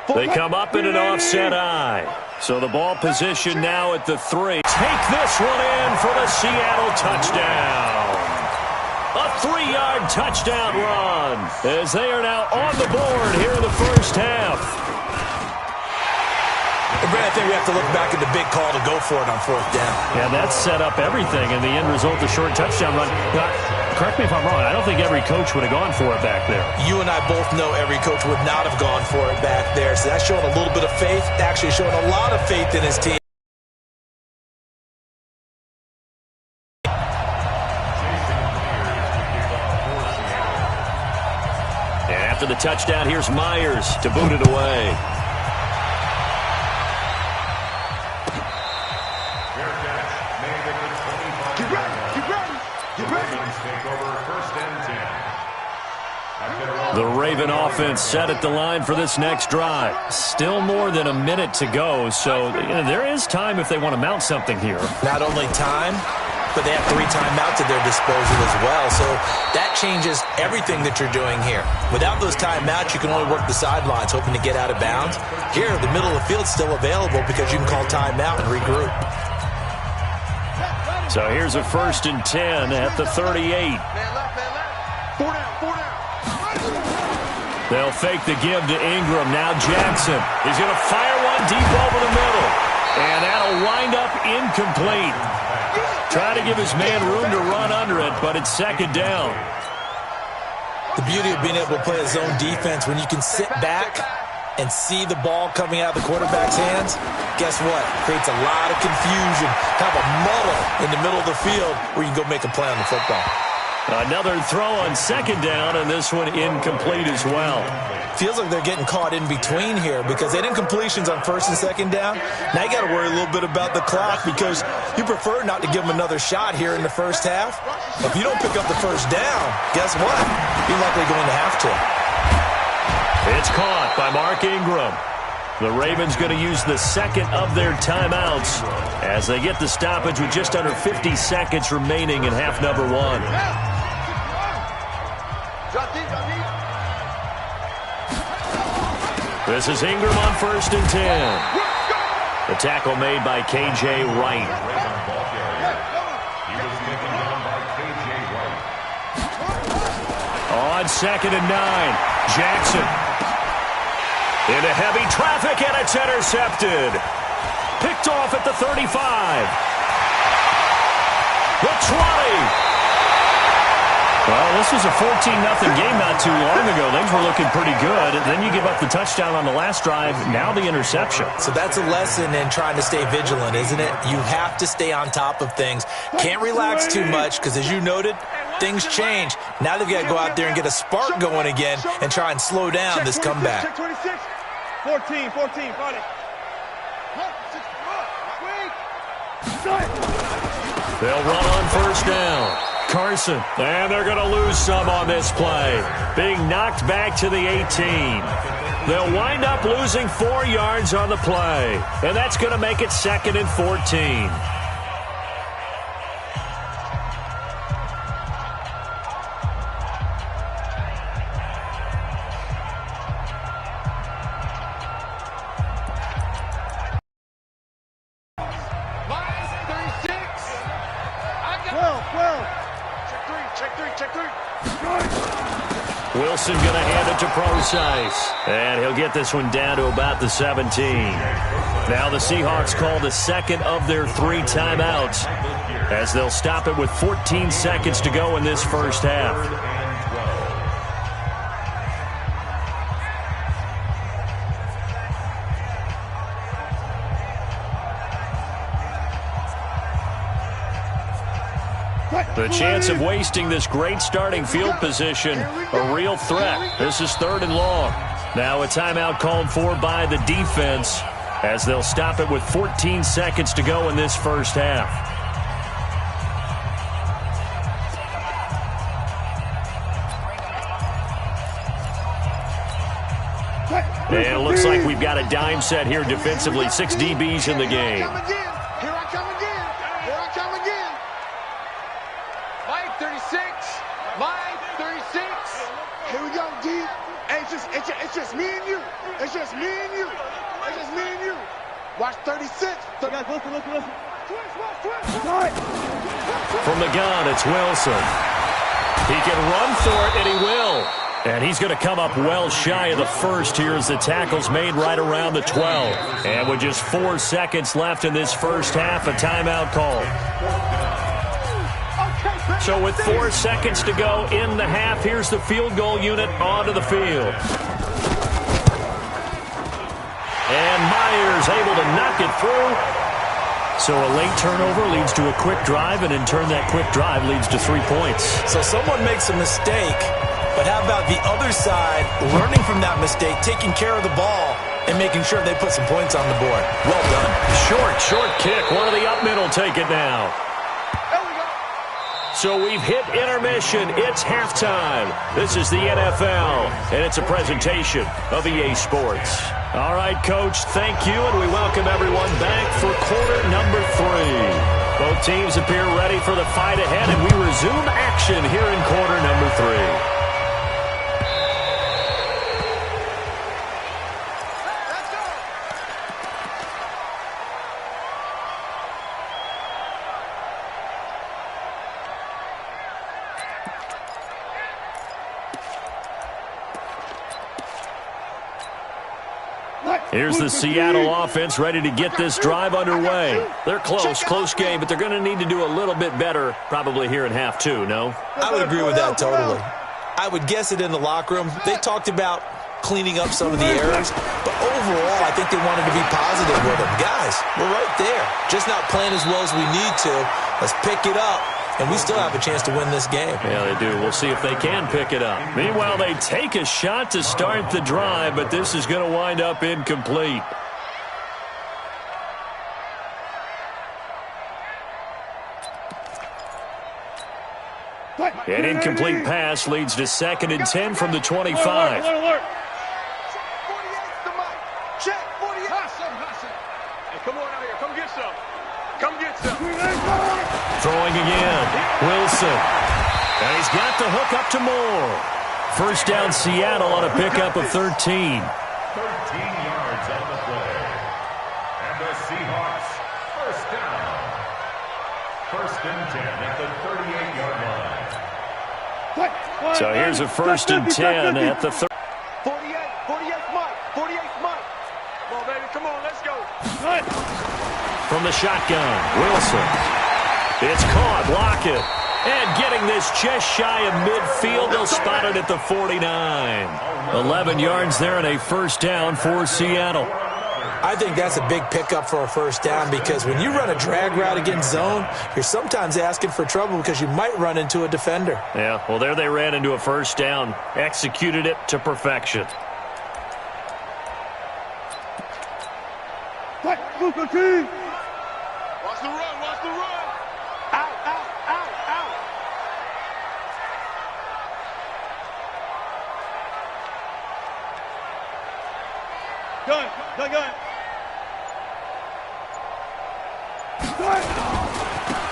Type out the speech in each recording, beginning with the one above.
They come up in an offset eye. So the ball position now at the 3. Take this one in for the Seattle touchdown. A 3-yard touchdown run as they are now on the board here in the first half. Brad, I think we have to look back at the big call to go for it on 4th down. Yeah, that set up everything, and the end result, the short touchdown run. Now, correct me if I'm wrong, I don't think every coach would have gone for it back there. You and I both know every coach would not have gone for it back there, so that's showing a little bit of faith, actually showing a lot of faith in his team. And after the touchdown, here's Myers to boot it away. The Raven offense set at the line for this next drive. Still more than a minute to go, so there is time if they want to mount something here. Not only time, but they have 3 timeouts at their disposal as well, so that changes everything that you're doing here. Without those timeouts, you can only work the sidelines, hoping to get out of bounds. Here, the middle of the field is still available because you can call timeout and regroup. So here's a 1st and 10 at the 38. They'll fake the give to Ingram. Now Jackson. He's going to fire one deep over the middle. And that'll wind up incomplete. Try to give his man room to run under it, but it's 2nd down. The beauty of being able to play a zone defense when you can sit back and see the ball coming out of the quarterback's hands, guess what? Creates a lot of confusion, kind of a muddle in the middle of the field where you can go make a play on the football. Another throw on 2nd down, and this one incomplete as well. Feels like they're getting caught in between here because they had incompletions on 1st and 2nd down. Now you got to worry a little bit about the clock because you prefer not to give them another shot here in the first half. If you don't pick up the 1st down, guess what? You're likely going to have to. It's caught by Mark Ingram. The Ravens going to use the 2nd of their timeouts as they get the stoppage with just under 50 seconds remaining in half number 1. This is Ingram on 1st and 10. The tackle made by K.J. Wright. On 2nd and 9, Jackson. Into heavy traffic, and it's intercepted. Picked off at the 35. The 20. Well, this was a 14-0 game not too long ago. Things were looking pretty good. And then you give up the touchdown on the last drive. Now the interception. So that's a lesson in trying to stay vigilant, isn't it? You have to stay on top of things. Can't relax too much because, as you noted, things change. Now they've got to go out there and get a spark going again and try and slow down this comeback. Check 26. 14, got it. They'll run on 1st down. Carson, and they're going to lose some on this play. Being knocked back to the 18. They'll wind up losing 4 yards on the play, and that's going to make it 2nd and 14. Wilson going to hand it to Procise. And he'll get this one down to about the 17. Now the Seahawks call the 2nd of their 3 timeouts as they'll stop it with 14 seconds to go in this first half. The chance of wasting this great starting field position, a real threat. This is 3rd and long. Now a timeout called for by the defense as they'll stop it with 14 seconds to go in this first half. And it looks like we've got a dime set here defensively. 6 DBs in the game. It's just me and you. It's just me and you. It's just me and you. Watch 36. Listen. From the gun, it's Wilson. He can run for it, and he will. And he's going to come up well shy of the first here as the tackle's made right around the 12. And with just 4 seconds left in this first half, a timeout call. So with 4 seconds to go in the half, here's the field goal unit onto the field. And Myers able to knock it through. So a late turnover leads to a quick drive, and in turn that quick drive leads to 3 points. So someone makes a mistake, but how about the other side learning from that mistake, taking care of the ball, and making sure they put some points on the board? Well done. Short kick. One of the up men will take it now. So we've hit intermission. It's halftime. This is the NFL, and it's a presentation of EA Sports. All right, Coach, thank you, and we welcome everyone back for quarter number 3. Both teams appear ready for the fight ahead, and we resume action here in quarter number 3. Here's the Seattle offense ready to get this drive underway. They're close game, but they're going to need to do a little bit better probably here in half 2, no? I would agree with that totally. I would guess it in the locker room. They talked about cleaning up some of the errors, but overall, I think they wanted to be positive with them. Guys, we're right there. Just not playing as well as we need to. Let's pick it up. And we still have a chance to win this game. Yeah, they do. We'll see if they can pick it up. Meanwhile, they take a shot to start the drive, but this is going to wind up incomplete. An incomplete pass leads to 2nd and 10 from the 25. Throwing again. Wilson. And he's got the hook up to Moore. First down, Seattle on a pickup of 13. 13 yards on the play. And the Seahawks, first down. 1st and 10 at the 38-yard line. So here's a 1st and 10 at the 30. 48 Mike. 48 Mike. Come on, baby. Come on, let's go. From the shotgun, Wilson. It's caught, Lockett. And getting this just shy of midfield, they'll spot it at the 49. 11 yards there and a first down for Seattle. I think that's a big pickup for a first down because when you run a drag route against zone, you're sometimes asking for trouble because you might run into a defender. Yeah, well, there they ran into a first down. Executed it to perfection. Watch the run. Out. Gun.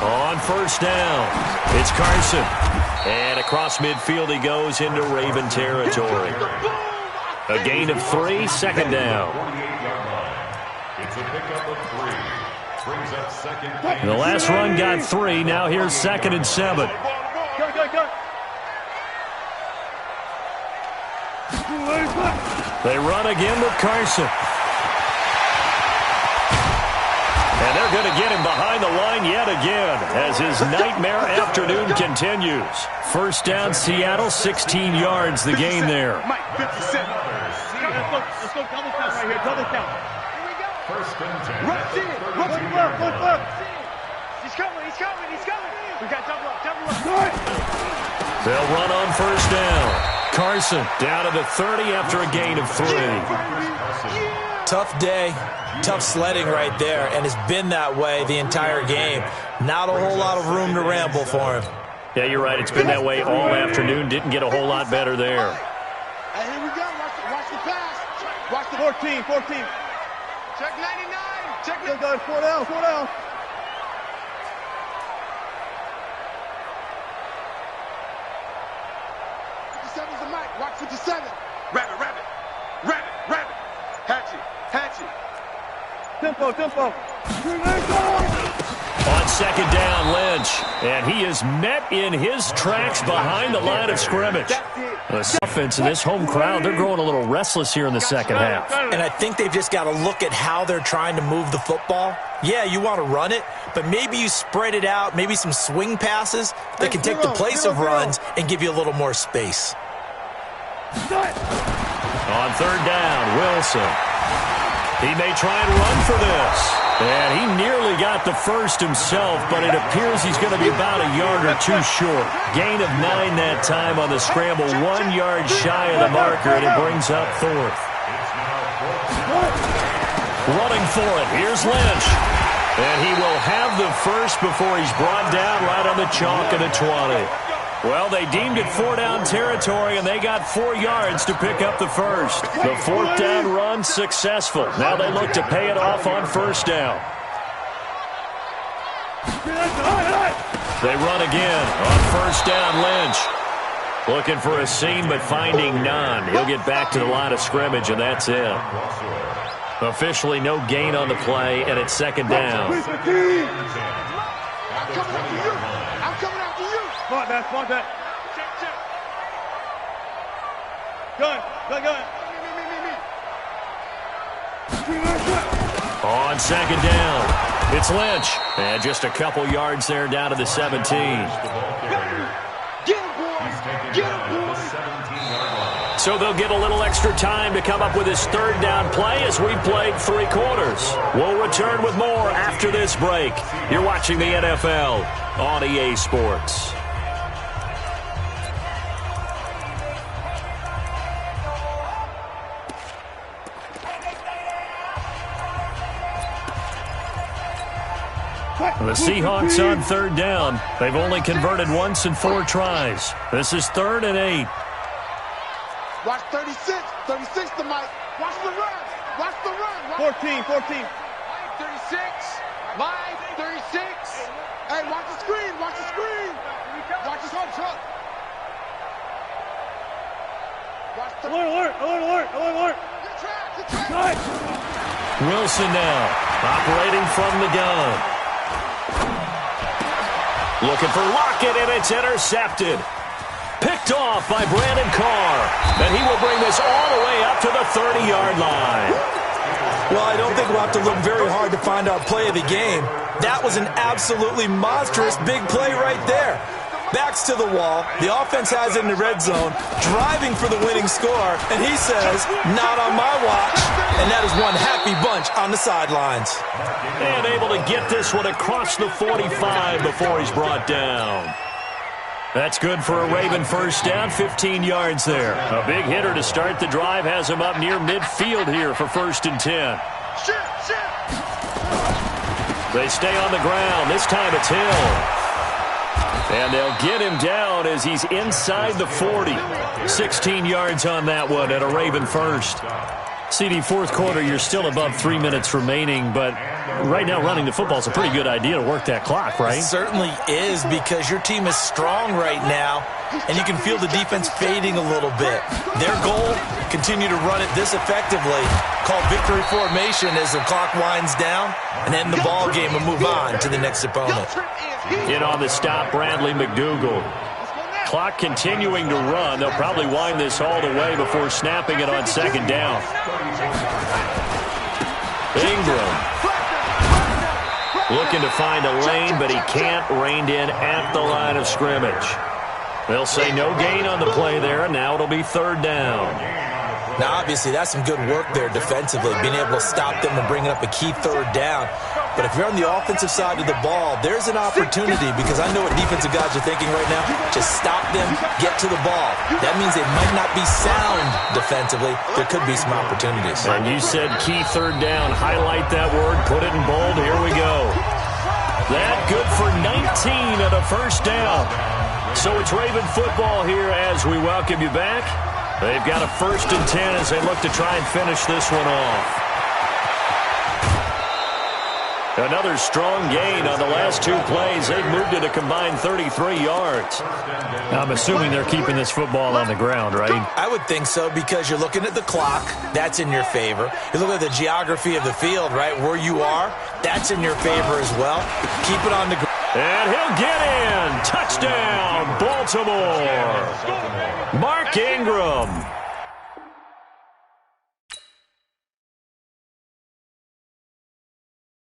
On first down, it's Carson. And across midfield he goes into Raven territory. A gain of 3, 2nd down. 48-yard line. It's a pickup of 3. Brings up 2nd down. The last run got 3. Now here's 2nd and 7. Go. They run again with Carson. And they're going to get him behind the line yet again as his nightmare afternoon continues. First down, Seattle, 16 yards the gain there. Mike, 57. Let's go double count right here. Double count. Here we go. 1st and 10. Look left. He's coming. We got double up. They'll run on first down. Carson down to the 30 after a gain of 3. Tough day, tough sledding right there, and it's been that way the entire game. Not a whole lot of room to ramble for him. Yeah, you're right. It's been that way all afternoon. Didn't get a whole lot better there. Hey, here we go. Watch the pass. Watch the 14. Check 99. Check 99. Go, 4 down. 57's the mic. Watch 57. Rabbit. Tempo, tempo. On second down, Lynch. And he is met in his tracks behind the line of scrimmage. The offense and this home crowd, they're growing a little restless here in the second half. And I think they've just got to look at how they're trying to move the football. Yeah, you want to run it, but maybe you spread it out, maybe some swing passes that can take the place of runs and give you a little more space. On third down, Wilson. He may try and run for this. And he nearly got the first himself, but it appears he's going to be about a yard or two short. Gain of 9 that time on the scramble, 1 yard shy of the marker, and it brings up fourth. Running for it, here's Lynch. And he will have the first before he's brought down right on the chalk of the 20. Well, they deemed it 4-down territory, and they got 4 yards to pick up the first. The fourth down run successful. Now they look to pay it off on first down. They run again on first down, Lynch. Looking for a seam, but finding none. He'll get back to the line of scrimmage, and that's it. Officially no gain on the play, and it's second down. Smart that. Gun. On second down, it's Lynch. And just a couple yards there down to the 17. So they'll get a little extra time to come up with his third down play as we played 3 quarters. We'll return with more after this break. You're watching the NFL on EA Sports. The Seahawks on third down. They've only converted once in 4 tries. This is 3rd and 8. Watch 36. 36 to Mike. Watch the run. 14. 36. Line 36. Hey, watch the screen. Watch his home truck. Alert. Wilson now operating from the gun. Looking for Lockett, and it's intercepted. Picked off by Brandon Carr. And he will bring this all the way up to the 30-yard line. Well, I don't think we'll have to look very hard to find our play of the game. That was an absolutely monstrous big play right there. Backs to the wall. The offense has it in the red zone, driving for the winning score, and he says, not on my watch. And that is one happy bunch on the sidelines. And able to get this one across the 45 before he's brought down. That's good for a Raven first down, 15 yards there. A big hitter to start the drive has him up near midfield here for 1st and 10. They stay on the ground. This time it's Hill. And they'll get him down as he's inside the 40. 16 yards on that one at a Raven first. CD, fourth quarter, you're still above 3 minutes remaining, but right now running the football is a pretty good idea to work that clock, right? It certainly is, because your team is strong right now, and you can feel the defense fading a little bit. Their goal, continue to run it this effectively, call victory formation as the clock winds down, and end the ball game and move on to the next opponent. In on the stop, Bradley McDougal. Clock continuing to run. They'll probably wind this all the way before snapping it on second down. Ingram looking to find a lane, but he can't. Reined in at the line of scrimmage. They'll say no gain on the play there, and now it'll be 3rd down. Now, obviously, that's some good work there defensively, being able to stop them and bringing up a key 3rd down. But if you're on the offensive side of the ball, there's an opportunity, because I know what defensive guys are thinking right now. Just stop them, get to the ball. That means they might not be sound defensively. There could be some opportunities. And you said key 3rd down. Highlight that word. Put it in bold. Here we go. That good for 19 at a first down. So it's Raven football here as we welcome you back. They've got a 1st and 10 as they look to try and finish this one off. Another strong gain on the last 2 plays. They've moved it a combined 33 yards. I'm assuming they're keeping this football on the ground, right? I would think so, because you're looking at the clock. That's in your favor. You look at the geography of the field, right, where you are. That's in your favor as well. Keep it on the ground. And he'll get in. Touchdown, Baltimore. Mark Ingram.